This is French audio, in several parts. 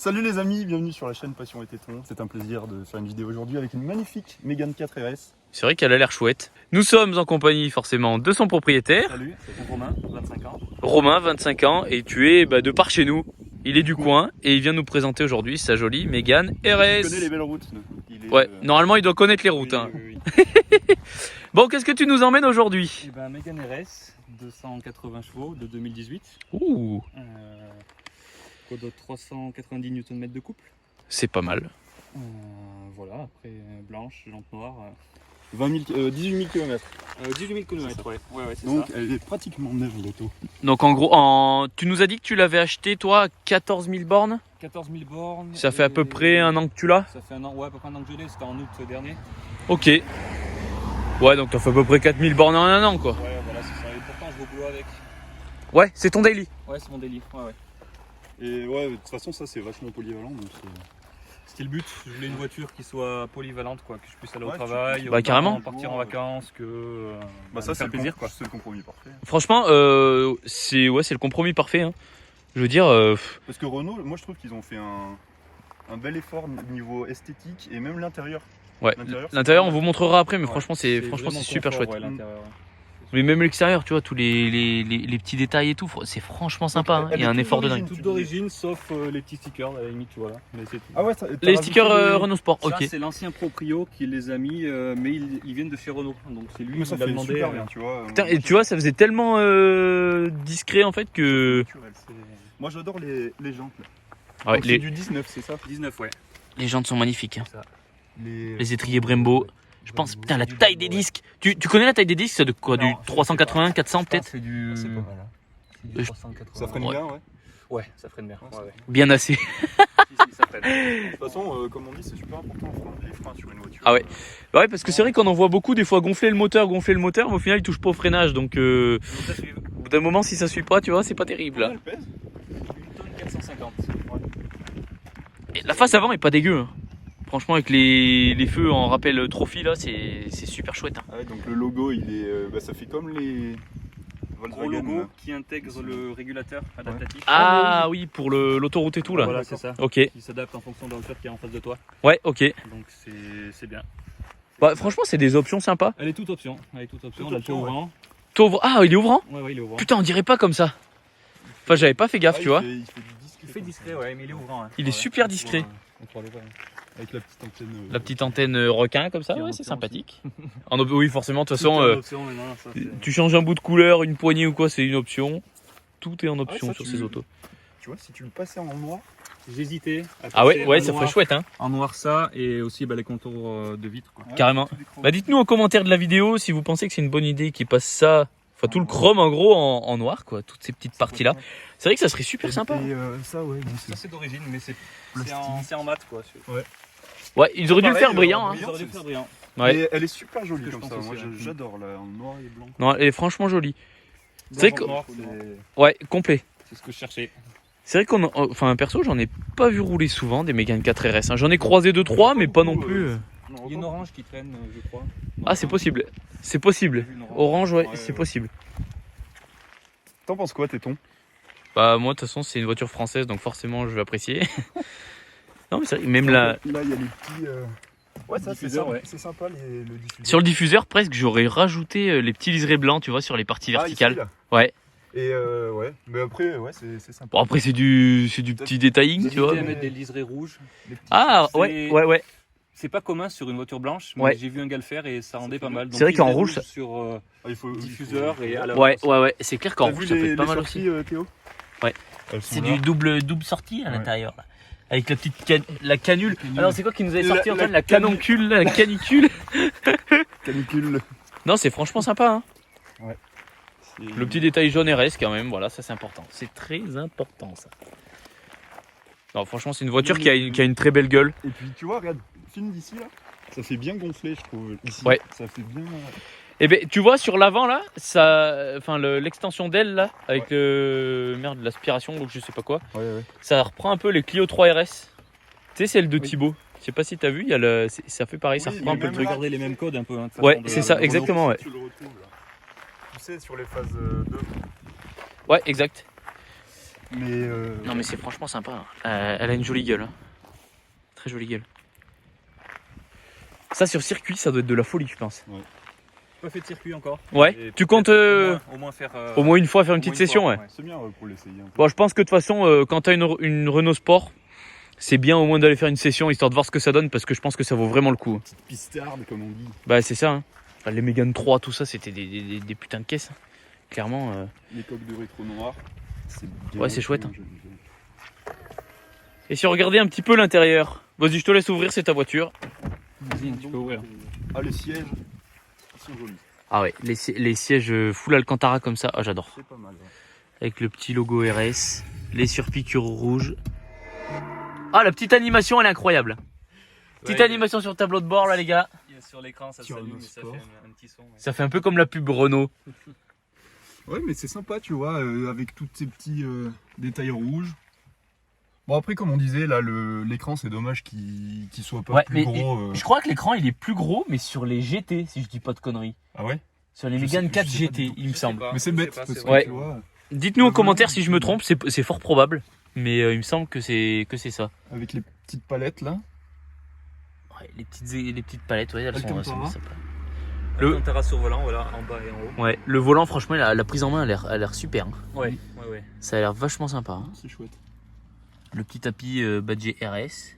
Salut les amis, bienvenue sur la chaîne Passion et Téton. C'est un plaisir de faire une vidéo aujourd'hui avec une magnifique Mégane 4 RS. C'est vrai qu'elle a l'air chouette. Nous sommes en compagnie forcément de son propriétaire. Salut, c'est Romain, 25 ans. Romain, 25 ans, et tu es de par chez nous. Il est du coin et il vient nous présenter aujourd'hui sa jolie Mégane RS. Il connaît les belles routes. Ouais, normalement il doit connaître les routes. Oui. Bon, qu'est-ce que tu nous emmènes aujourd'hui? Mégane RS, 280 chevaux de 2018. Ouh, Quoi d'autre, 390 Nm de couple. c'est pas mal. Voilà, après blanche, lampe noire. 18 000 km. 18 000 km, ouais, c'est Donc ça. elle est pratiquement neuve l'auto. Donc en gros, tu nous as dit que tu l'avais acheté toi à 14 000 bornes. 14 000 bornes. Ça fait à peu près un an que tu l'as? Ça fait un an, ouais, à peu près un an que je l'ai, c'était en août dernier. Ok. Ouais, donc t'as fait à peu près 4 000 bornes en un an quoi. Ouais, voilà, c'est ça. Et pourtant, je vais au boulot avec. Ouais, c'est ton daily. Ouais, c'est mon délire. Ouais. Et ouais, de toute façon ça c'est vachement polyvalent. Donc C'était le but. Je voulais une voiture qui soit polyvalente, quoi, que je puisse aller au Ouais, travail, Bah, carrément. partir en vacances, que. ça c'est faire plaisir, quoi. C'est le compromis parfait. Franchement, c'est le compromis parfait. Hein. Je veux dire, Parce que Renault, moi je trouve qu'ils ont fait un bel effort niveau esthétique et même l'intérieur. ouais. L'intérieur, c'est L'intérieur, pas on mal. vous montrera après, mais Ouais, franchement, c'est vraiment super confort, chouette. ouais, l'intérieur, ouais. Mais même l'extérieur, tu vois, tous les petits détails et tout, c'est franchement sympa. Hein. elle Il y a est un toute effort de d'origine. dingue. Tout d'origine, sauf les petits stickers, à la limite, tu vois là. Mais c'est tout. Ah ouais, Les stickers Renault Sport, Ça, ok. c'est l'ancien proprio qui les a mis, mais ils viennent de chez Renault. Donc c'est lui Mais ça qui l'a fait demandé. super bien, tu vois. Putain, et tu vois, ça faisait tellement discret en fait que. Moi j'adore les jantes là. Ouais, Donc, c'est du 19, c'est ça 19, ouais. les jantes sont magnifiques. Hein. Les Les étriers Brembo. Je pense, putain, la taille des disques. Tu connais la taille des disques? C'est de quoi? Du Non, 380, 400 peut-être? C'est du. C'est pas mal. Hein. C'est du Je- 380. Ça freine Ouais. bien, ouais. Ouais, ça freine bien. Ouais. Bien assez. Si, ça freine. De toute façon, comme on dit, c'est super important les freins sur une voiture. Ah ouais. Ouais, parce que c'est vrai qu'on en voit beaucoup des fois gonfler le moteur, mais au final il touche pas au freinage. Donc au bout d'un moment, si ça suit pas, tu vois, c'est pas terrible. Là. Elle pèse. 1 tonne 450. Et la face avant est pas dégueu. Hein. Franchement, avec les feux en rappel trophy là, c'est super chouette. Hein. Ah ouais, donc le logo, il est, ça fait comme les Gros Volkswagen. logo là. qui intègre le régulateur adaptatif. Ah oui, pour l'autoroute et tout là. Voilà, c'est ça. Ok. Qui s'adapte en fonction de la hauteur qui est en face de toi. Ouais, ok. Donc c'est bien. Bah, franchement, c'est des options sympas. Elle est toute option. Elle est toute option. Toute Là, option, le ouvrant. Ah, il est ouvrant? Ouais, il est ouvrant. Putain, on dirait pas comme ça. Enfin, j'avais pas fait gaffe, Ah, tu vois. Il fait du disque. Il fait discret, ouais, mais il est ouvrant. Hein. Il est super discret. Avec la petite antenne. La petite antenne requin comme ça, Qui est en ouais, c'est option sympathique. Oui, forcément, de toute Tout est façon, en option, maintenant, ça, c'est- tu changes un bout de couleur, une poignée ou quoi, c'est une option. Tout est en option ça, sur tu- ces autos. Tu vois, si tu le passais en noir. J'hésitais. à Ah ouais, passer ouais, en ça noir- ferait chouette, hein. En noir, ça, et aussi les contours de vitre. Quoi. Carrément. tous les chromes. Bah, dites-nous en commentaire de la vidéo si vous pensez que c'est une bonne idée qu'ils passent ça, enfin tout le chrome en gros en noir, quoi, toutes ces petites parties là. C'est vrai que ça serait super sympa. Et ça, ouais. Ça, c'est d'origine, mais c'est Plastique. en mat, quoi. Ouais, ils auraient dû le Pareil, faire brillant, hein. Ils auraient dû faire brillant. Ouais. Et elle est super jolie Ce que je comme ça. pense Moi, aussi, ouais. j'adore là, en noir et blanc. Non, elle est franchement jolie. C'est vrai que, Noir, ouais, complet. c'est ce que je cherchais. C'est vrai enfin perso, j'en ai pas vu rouler souvent des Mégane 4 RS. Hein. J'en ai croisé 2-3, mais pas non plus. Il y a une orange qui traîne, je crois. Ah, c'est possible. C'est possible. Orange, ouais, c'est possible. T'en penses quoi, Téton? Bah moi de toute façon c'est une voiture française donc forcément je vais apprécier. Non mais c'est vrai, même là Là, il y a les petits. Ouais, ça, c'est diffuseurs, sympa, ouais. c'est sympa le diffuseur. sur le diffuseur presque j'aurais rajouté les petits liserés blancs tu vois sur les parties verticales. Ici, là. Ouais. Et ouais, mais après, ouais, c'est sympa. Bon après c'est du petit detailing tu J'hésitais vois. à mettre des liserés rouges. Les petits- Ah C'est- ouais. C'est pas commun sur une voiture blanche, mais Ouais. j'ai vu un gars le faire et ça rendait pas mal. Donc, C'est vrai qu'en liseré rouge, ça- sur Ah, il faut, diffuseur et à la Ouais, c'est clair qu'en T'as rouge vu ça peut être pas les mal sorties, aussi. Théo? Ouais. Elles sont C'est là. du double sortie à Ouais. l'intérieur là. Avec la petite la canule. canule. Alors c'est quoi qui nous avait sorti La- Antoine? la La canoncule, la canicule. Canicule. Non c'est franchement sympa hein. C'est- Le petit détail jaune RS quand même, voilà, ça c'est important. C'est très important ça. Non, franchement, c'est une voiture qui a une très belle gueule. Et puis, tu vois, regarde, film d'ici là. Ça fait bien gonfler, je trouve. Ici. Ouais. Ça fait bien. Et ben, tu vois sur l'avant là, ça, enfin l'extension d'aile là, avec l'aspiration, donc je sais pas quoi, Ouais. ça reprend un peu les Clio 3 RS. Tu sais, celle de Oui. Thibaut. Je sais pas si t'as vu, il y a ça fait pareil, ça Oui, reprend un mais peu le même truc. là, Regarder les mêmes codes un peu. Hein, de Ouais, façon de- c'est ça, de- exactement, ouais. Tu le retrouves là. Tu sais, sur les phases 2. Ouais, exact. Mais Non mais c'est franchement sympa. Elle a une jolie gueule. Hein. Très jolie gueule. Ça sur circuit, ça doit être de la folie, je pense. Pas fait de circuit encore. Ouais. Et Tu comptes au moins faire. au moins une fois faire une au petite moins une session, fois, ouais. c'est bien pour l'essayer un peu. Bon, je pense que de toute façon, quand t'as une Renault Sport, c'est bien au moins d'aller faire une session histoire de voir ce que ça donne parce que je pense que ça vaut vraiment le coup. Petite pistarde comme on dit. Bah c'est ça. Hein. Enfin, les Mégane 3, tout ça, c'était des putains de caisses. Hein. Clairement. Les coques de rétro noir. C'est bien. Ouais, c'est chouette, hein. joli. Et si on regardait un petit peu l'intérieur, vas-y, je te laisse ouvrir, c'est ta voiture. Vas-y, tu peux ouvrir. Ah, les sièges, ils sont jolis. Ah ouais, les sièges full Alcantara comme ça, ah j'adore. C'est pas mal. Ouais. Avec le petit logo RS, les surpiqûres rouges. Ah, la petite animation, elle est incroyable. Petite animation sur le tableau de bord là, les gars. Sur l'écran, ça Sur s'allume le et ça sport. fait un petit son. Ouais. Ça fait un peu comme la pub Renault. Ouais, mais c'est sympa, tu vois, avec tous ces petits détails rouges. Bon, après, comme on disait, là, l'écran, c'est dommage qu'il soit pas Ouais, plus mais gros. je crois que l'écran il est plus gros, mais sur les GT, si je dis pas de conneries. Ah ouais? Sur les Je Mégane sais- 4 je sais pas GT, du tout. il me Je semble. sais pas. Mais c'est je bête, sais pas, parce c'est que vrai. tu vois, Dites-nous en Le commentaire volume, si je me trompe, c'est fort probable. Mais il me semble que c'est ça. avec les petites palettes là. Ouais, les petites palettes, ouais, elles sont Alcantara. sympas. Le terrasse sur volant, voilà, en bas et en haut. Ouais, le volant, franchement, la prise en main, elle a l'air super. Hein. Ouais. Ça a l'air vachement sympa. Hein. C'est chouette. Le petit tapis badgé RS.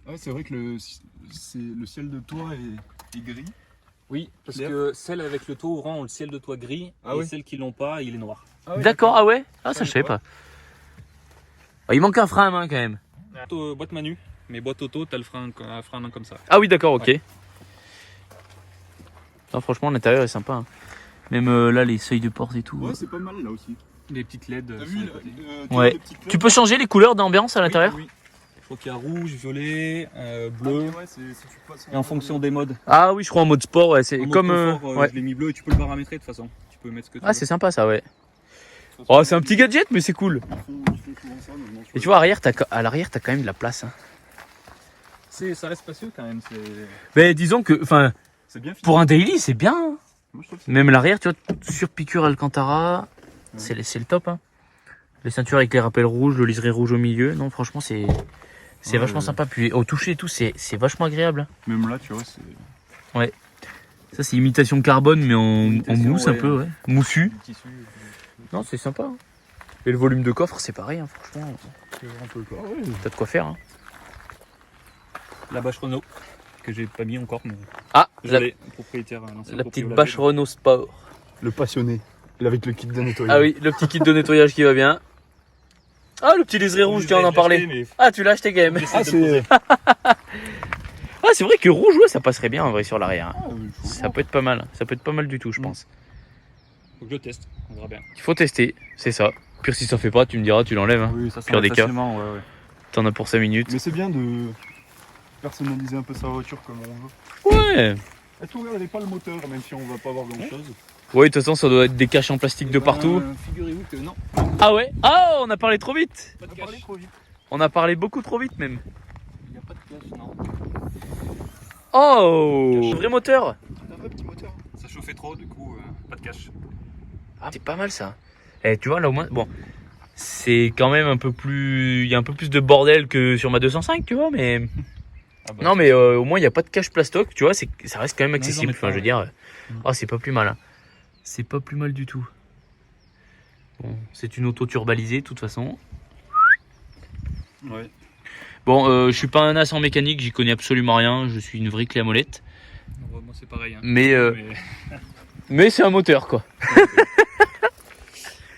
Ah ouais, c'est vrai que le ciel de toit est gris. Oui, parce Clair. que celles avec le toit orange ont le ciel de toit gris, Ah et oui. celles qui l'ont pas, il est noir. D'accord, ah ouais. Ah, ça, Ouais, je savais ouais. pas. Ah, il manque un frein à main quand même. Boîte manu, mais boîte auto, t'as le frein à main comme ça. Ah oui, d'accord, ok. Ouais. Non, franchement, l'intérieur est sympa. Hein. Même là, les seuils de porte et tout. Ouais, c'est pas mal là aussi. Des petites LED T'as sur vu les là, côtés. tu Ouais. vois les petites Tu LED, peux changer les couleurs d'ambiance à l'intérieur? Oui. Je crois qu'il y a rouge, violet, là bleu. Ah, ouais, si tu passes Et en fonction des modes. Ah oui, je crois en mode sport, ouais, c'est En mode comme. confort, Ouais. je l'ai mis bleu et tu peux le paramétrer de toute façon. Tu peux mettre ce que tu Ah, veux. c'est sympa ça, ouais. Oh, c'est un petit gadget, mais c'est cool. Ils font souvent ça maintenant. Et tu vois, à l'arrière, t'as quand même de la place. Hein. Ça reste spacieux quand même. Mais disons que, enfin, C'est bien fini. pour un daily, c'est bien. Hein. Moi, je trouve que c'est- Même l'arrière, tu vois, sur piqûre Alcantara, Ouais. c'est le top. Hein. Les ceintures avec les rappels rouges, le liseré rouge au milieu. Non, franchement, c'est Ouais, vachement ouais. sympa. Puis au toucher et tout, c'est vachement agréable. Hein. Même là, tu vois, c'est. Ça, c'est imitation carbone, mais en Imitation, mousse un ouais. peu, ouais. Moussu. Le tissu. Non, c'est sympa. Hein. Et le volume de coffre, c'est pareil, hein, franchement. Un peu quoi. Ouais. T'as de quoi faire. Hein. La bâche Renault, que j'ai pas mis encore, mais Ah, je la l'ai, propriétaire. l'ancien petite propriétaire bâche l'avait. Renault Sport. Le passionné. Avec le kit de nettoyage. Ah oui, le petit kit de nettoyage qui va bien. Ah, le petit liseré rouge, tiens, on en parlait. Ah, tu l'as acheté quand même. Ah, c'est. Ah, c'est vrai que rouge, ouais, ça passerait bien en vrai sur l'arrière. Ah, Ça peut être pas mal. Ça peut être pas mal du tout, je pense. Faut que je le teste, on verra bien. Il faut tester, c'est ça. Pire si ça fait pas, tu me diras, tu l'enlèves. Hein. Oui, ça Pire des cas. facilement, ouais. T'en as pour 5 minutes. Mais c'est bien de personnaliser un peu sa voiture comme on veut. Ouais. Et tout, regardez pas le moteur, même si on va pas voir grand chose. Ouais, de toute façon, ça doit être des caches en plastique de partout. Figurez-vous que non, Ah ouais. Ah, on a parlé trop vite. pas de On a parlé cache. trop vite. On a parlé beaucoup trop vite même. Il n'y a pas de cache, non. Oh, vrai moteur. Un vrai petit moteur. Ça chauffait trop, du coup, pas de cache. Ah, c'est pas mal ça. Et tu vois là au moins, bon, c'est quand même un peu plus, il y a un peu plus de bordel que sur ma 205, tu vois, mais Ah bah, non, mais au moins il y a pas de cache plastoc, tu vois, ça reste quand même Non, ils en accessible. mettent Enfin, pas, je veux ouais. dire, oh, c'est pas plus mal. Hein. C'est pas plus mal du tout. Bon, c'est une auto turbalisée de toute façon. Ouais. Bon, je suis pas un as en mécanique, j'y connais absolument rien. Je suis une vraie clé à molette. Non, moi c'est pareil. Hein. Mais mais c'est un moteur quoi.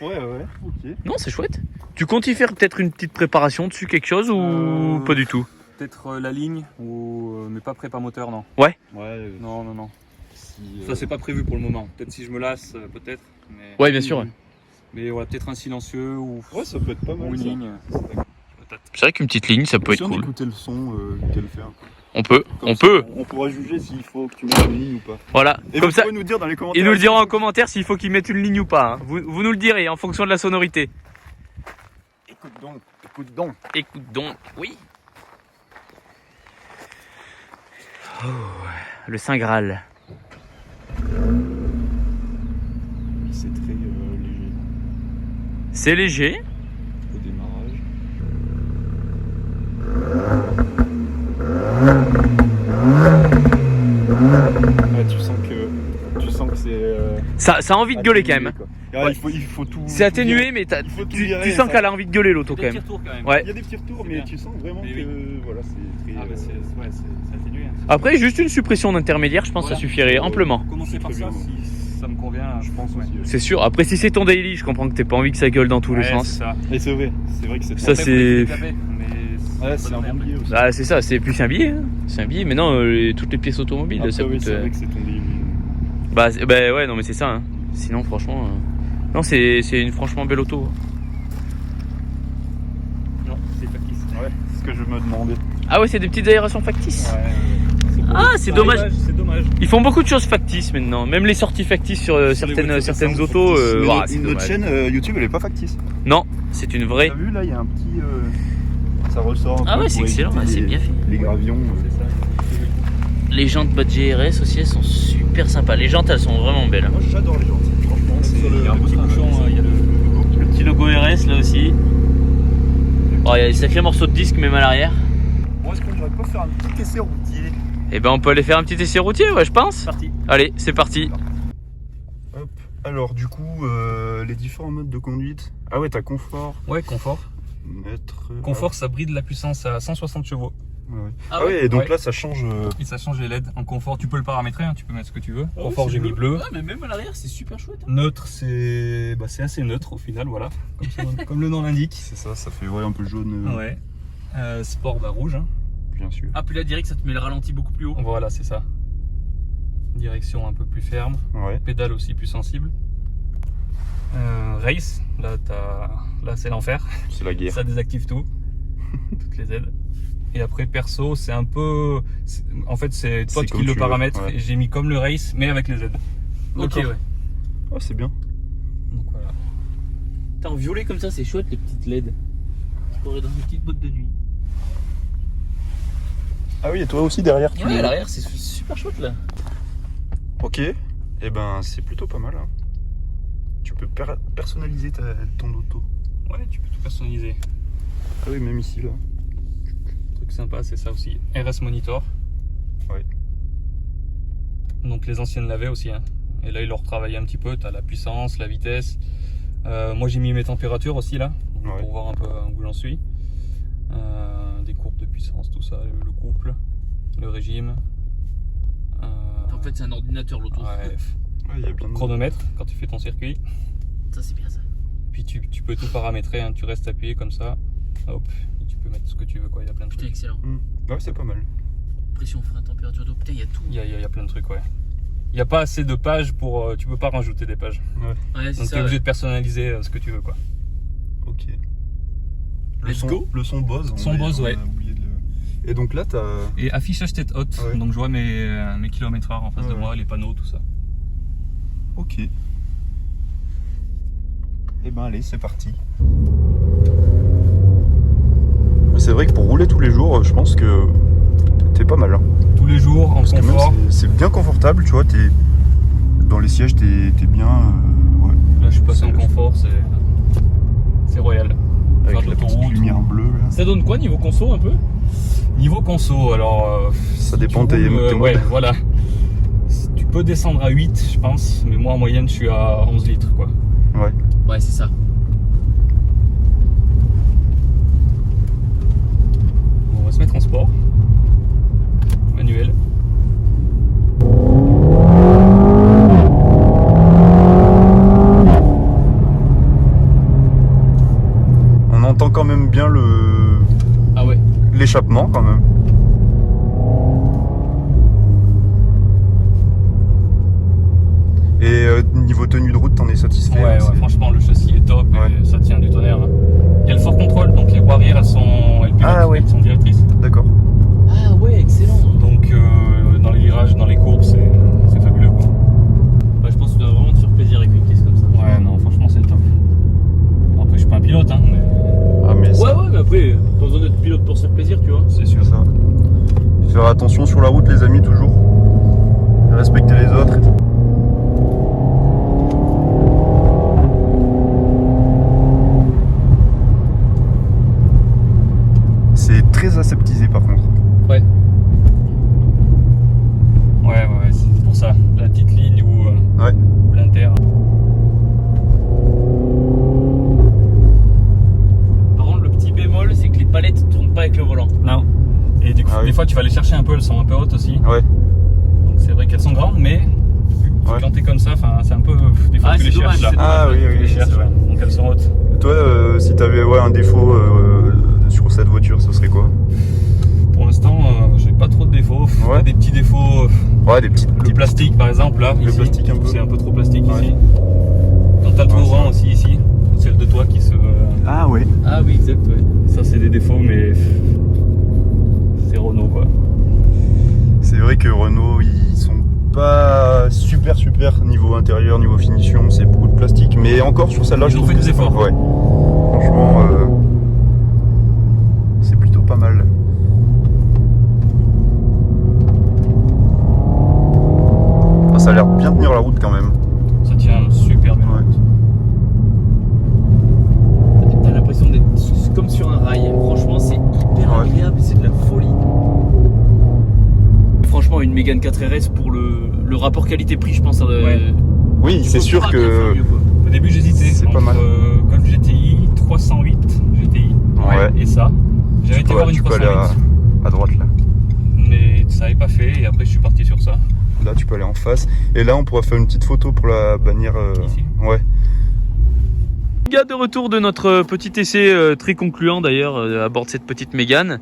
Ouais, ok. Non, c'est chouette. Tu comptes y faire peut-être une petite préparation dessus, quelque chose ou pas du tout? Peut-être la ligne, ou, mais pas prépa moteur, non. Ouais. Non. Si, Ça c'est pas prévu pour le moment. Peut-être si je me lasse, peut-être. Mais... Ouais, bien sûr. Ouais. Mais voilà, peut-être un silencieux ou, Ouais, ça peut être pas mal. ou une ça. ligne. Peut-être. C'est vrai qu'une petite ligne, ça peut Si être on cool. écoutait le son qu'elle fait un peu. On peut, Comme on ça, peut. On pourra juger s'il faut que tu mettes une ligne ou pas. Voilà. Et Comme vous ça, pouvez nous dire dans les commentaires. ils nous le diront en commentaire s'il faut qu'ils mettent une ligne ou pas. Hein. Vous nous le direz en fonction de la sonorité. Écoute donc, écoute donc. Écoute donc, oui. Oh, le Saint Graal. C'est très léger. C'est léger. Au début. c'est. Ça a envie de gueuler quand même. Quoi. Ah, Ouais. il faut tout. C'est tout atténué, virer. mais Il faut tout tu virer, sens ça. qu'elle a envie de gueuler l'auto quand Des même. petits retours quand même. Ouais. Il y a des petits retours, C'est mais bien. tu sens vraiment Mais que voilà, c'est très. Ah, bah c'est atténué. Hein. Après, juste une suppression d'intermédiaire, je pense que ça Voilà. suffirait amplement. Commencer par Très ça, bien. si ça me convient, je pense. aussi. C'est sûr. Après, si c'est ton daily, je comprends que t'aies pas envie que ça gueule dans tous les Ouais, sens. c'est ça. Et c'est vrai que c'est. Ça, c'est- Ouais, c'est un bon billet aussi. Ah, c'est ça, c'est plus qu'un billet. Hein. C'est un billet, mais non, toutes les pièces automobiles, Après, ça oui, coûte. c'est vrai que c'est ton billet. Bah ouais, non, mais c'est ça. Hein. Sinon, franchement. Non, c'est une franchement belle auto. Non, c'est factice. Ouais, c'est ce que je me demandais. Ah ouais, c'est des petites aérations factices. Ouais. Ah, c'est dommage. C'est dommage. Ils font beaucoup de choses factices maintenant. Même les sorties factices sur les certaines voitures certaines récentes, autos. Mais Ouah, notre- c'est notre dommage. chaîne YouTube, elle est pas factice. Non, c'est une vraie. T'as vu là, il y a un petit. Ça ressort. Un Ah peu ouais, pour c'est excellent, éviter c'est les- bien fait. Les gravions. C'est ça. Les jantes bas de GRS aussi, elles sont super sympas. Les jantes, elles sont vraiment belles. Moi, j'adore les jantes. Franchement, c'est. Il y a un petit bouchon, il y a le. Le petit logo RS là aussi. Oh, il y a des sacrés morceaux de disque même à l'arrière. Moi, est-ce qu'on devrait pas faire un petit essai routier? Et ben on peut aller faire un petit essai routier, ouais, je pense. C'est parti. Allez, c'est parti. Hop. Alors, du coup, les différents modes de conduite. Ah ouais, t'as confort, Ouais, confort. maître. Confort, ça bride la puissance à 160 chevaux. Ouais, ouais. Ah Ah ouais, et donc Ouais. là, ça change. Et ça change les LED. En confort, tu peux le paramétrer, hein, tu peux mettre ce que tu veux. Oh, Confort, c'est j'ai mis bleu. Ouais, mais même à l'arrière, c'est super chouette. hein. Neutre, c'est assez neutre au final, voilà. Comme le nom l'indique. C'est ça, ça fait ouais, un peu jaune. Ouais. Sport, rouge. Hein. Bien sûr. Ah, puis là, direct, ça te met le ralenti beaucoup plus haut. Voilà, c'est ça. Direction un peu plus ferme. Ouais. Pédale aussi plus sensible. Race, là c'est l'enfer. C'est la guerre. Ça désactive tout. Toutes les aides. Et après perso, c'est un peu. En fait, c'est toi C'est qui comme le tu veux, paramètres. ouais. Et j'ai mis comme le race, mais avec les aides. Ok, D'accord. ouais. Oh, c'est bien. Donc voilà. T'as en violet comme ça, c'est chouette les petites LED. Tu pourrais dans une petite boîte de nuit. Ah oui, et toi aussi derrière, tu Ouais, à l'as. l'arrière, c'est super chouette là. Ok. Et ben, c'est plutôt pas mal. Hein. Tu peux personnaliser ton auto. Ouais, tu peux tout personnaliser. Ah oui, même ici, là. Truc sympa, c'est ça aussi. RS Monitor. Ouais. Donc les anciennes l'avaient aussi. Hein. Et là, ils l'ont retravaillé un petit peu. Tu as la puissance, la vitesse. Moi, j'ai mis mes températures aussi là. Donc, Ouais. pour voir un peu où j'en suis. Des courbes de puissance, tout ça. Le couple, le régime. En fait, c'est un ordinateur l'auto. Ouais. Ouais, il y a bien de. Chronomètre quand tu fais ton circuit. Ça, c'est bien ça. Puis tu peux tout paramétrer. Hein. Tu restes appuyé comme ça. Hop. Et tu peux mettre ce que tu veux. Quoi. Il y a plein de Putain, trucs. excellent. Ouais, c'est pas mal. Pression, frein, température d'eau. Putain, il y a tout. Il y a plein de trucs, ouais. Il n'y a pas assez de pages pour. Tu peux pas rajouter des pages. Ouais, c'est Donc tu es ça. obligé de personnaliser ce que tu veux, quoi. Ok. Let's go. Le son Bose. Son Bose, ouais. On a oublié de le... Et donc là, t'as. Et affichage tête haute. Ah ouais. Donc je vois mes kilomètres/heure en face de Ouais. moi, les panneaux, tout ça. Ok. Et ben allez, c'est parti. C'est vrai que pour rouler tous les jours, je pense que t'es pas mal. Hein. Tous les jours, en Parce que même confort. c'est bien confortable, tu vois. Dans les sièges, t'es bien. Ouais. Là, je suis passé en C'est- confort, c'est royal. Avec Faire de la petite l'autoroute. lumière bleue là. Ça donne quoi niveau conso un peu? Niveau conso, alors. Ça si dépend tu tes roules, modes. ouais, voilà. Tu peux descendre à 8, je pense. Mais moi, en moyenne, je suis à 11 litres, quoi. Ouais. Ouais, c'est ça. On va se mettre en sport. Manuel. On entend quand même bien Ah ouais. l'échappement quand même. Et niveau tenue de route, t'en es satisfait? Ouais, hein, ouais, c'est- franchement, le châssis est top Ouais. et ça tient du tonnerre. Hein. Il y a le fort contrôle, donc les roues arrière, elles pilotent, Ah ouais. elles sont directrices. D'accord. Ah ouais, excellent. Donc dans les virages, dans les courbes, c'est fabuleux, quoi. Ouais, je pense que tu dois vraiment te faire plaisir avec une caisse comme ça. Ouais, non, franchement, c'est le top. Après, je suis pas un pilote, hein, mais Ah mais ça, Ouais, mais après, pas besoin d'être pilote pour se faire plaisir, tu vois. c'est sûr. ça. Faire attention sur la route les amis toujours. Respecter les autres. C'est très aseptisé par contre. Ouais. Ouais, c'est pour ça. La petite ligne où Ouais. aussi. Ouais. Donc c'est vrai qu'elles sont grandes, mais Ouais. quand t'es comme ça, c'est un peu des fois Ah, tu les c'est dommage, cherches là. c'est Ah oui, Tu les oui, c'est cherches, vrai. ouais. Donc elles sont hautes. Toi, si t'avais un défaut sur cette voiture, ce serait quoi? Pour l'instant, j'ai pas trop de défauts. Ouais. Des petits défauts. Ouais, des petites. Le plastique par exemple là, Le ici, plastique un peu. c'est un peu trop plastique Ouais. ici. Quand t'as le Ouais, tourant c'est aussi ici, celle de toi qui se... Ah ouais. Ah oui, exact, ouais. Ça c'est des défauts mais c'est Renault quoi. C'est vrai que Renault, ils sont pas super niveau intérieur, niveau finition, c'est beaucoup de plastique. Mais encore sur celle-là, Ils je ont trouve fait que des c'est efforts. ouais. Franchement, c'est plutôt pas mal. Ah, ça a l'air de bien tenir la route quand même. Ça tient super bien. Ouais. T'as l'impression d'être comme sur un rail. Franchement, c'est hyper Ouais. agréable, c'est de la folie. Franchement, une Mégane 4RS pour le rapport qualité-prix, je pense. Ouais. Oui, c'est sûr Bien faire que. mieux, quoi. Au début j'hésitais C'est pas entre mal. Golf GTI, 308 GTI Ouais. et ça. J'avais été voir une Tu peux aller 308 à droite là. mais ça n'avait pas fait et après je suis parti sur ça. Là, tu peux aller en face. Et là, on pourra faire une petite photo pour la bannière. Ici. Ouais. Les gars, de retour de notre petit essai très concluant d'ailleurs à bord de cette petite Mégane.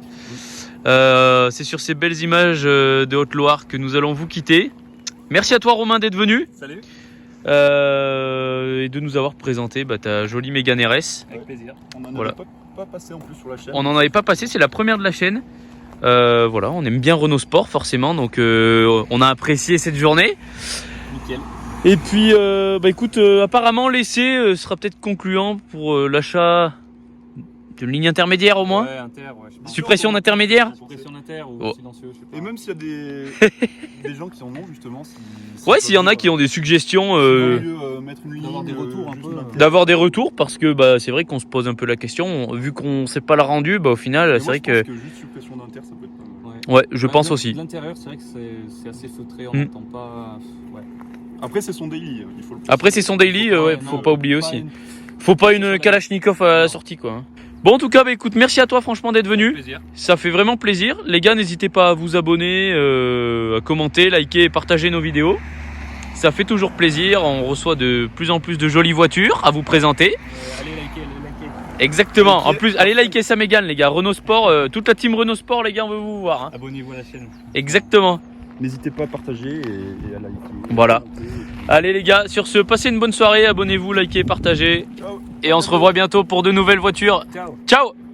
C'est sur ces belles images de Haute-Loire que nous allons vous quitter. Merci à toi Romain d'être venu Salut. et de nous avoir présenté ta jolie Mégane RS. Avec plaisir. On en Voilà. avait pas passé en plus sur la chaîne. On n'en avait pas passé, c'est la première de la chaîne. Voilà, on aime bien Renault Sport forcément, donc on a apprécié cette journée. Nickel. Et puis, écoute, apparemment l'essai sera peut-être concluant pour l'achat d'une ligne intermédiaire au moins. Ouais, inter, ouais. je pense. Suppression d'intermédiaire. Suppression d'inter ou Oh. silencieux, je sais pas. Et même s'il y a des gens qui en ont justement. Ouais, s'il y en a qui ont des suggestions, mettre une ligne, D'avoir des retours un peu, d'avoir des retours, parce que c'est vrai qu'on se pose un peu la question. Vu qu'on ne sait pas la rendu, au final, c'est vrai que. juste suppression d'inter, ça peut être pas mal. Ouais. Ouais, je pense aussi. L'intérieur, c'est vrai que c'est assez feutré, on Hmm. n'entend pas. Ouais. Après, c'est son daily, il faut le Après, c'est son daily, ouais, faut pas oublier aussi. Faut pas une Kalachnikov à la sortie, quoi. Bon, en tout cas, écoute, merci à toi, franchement, d'être venu. Plaisir. Ça fait vraiment plaisir. Les gars, n'hésitez pas à vous abonner, à commenter, liker et partager nos vidéos. Ça fait toujours plaisir. On reçoit de plus en plus de jolies voitures à vous présenter. Allez liker. Exactement. Liker. En plus, allez liker sa Mégane, les gars. Renault Sport, toute la team Renault Sport, les gars, on veut vous voir. Hein. Abonnez-vous à la chaîne. Exactement. N'hésitez pas à partager et à liker. Voilà. Allez, les gars, sur ce, passez une bonne soirée. Abonnez-vous, likez, partagez. Ciao. Et on se revoit bientôt pour de nouvelles voitures. Ciao. Ciao!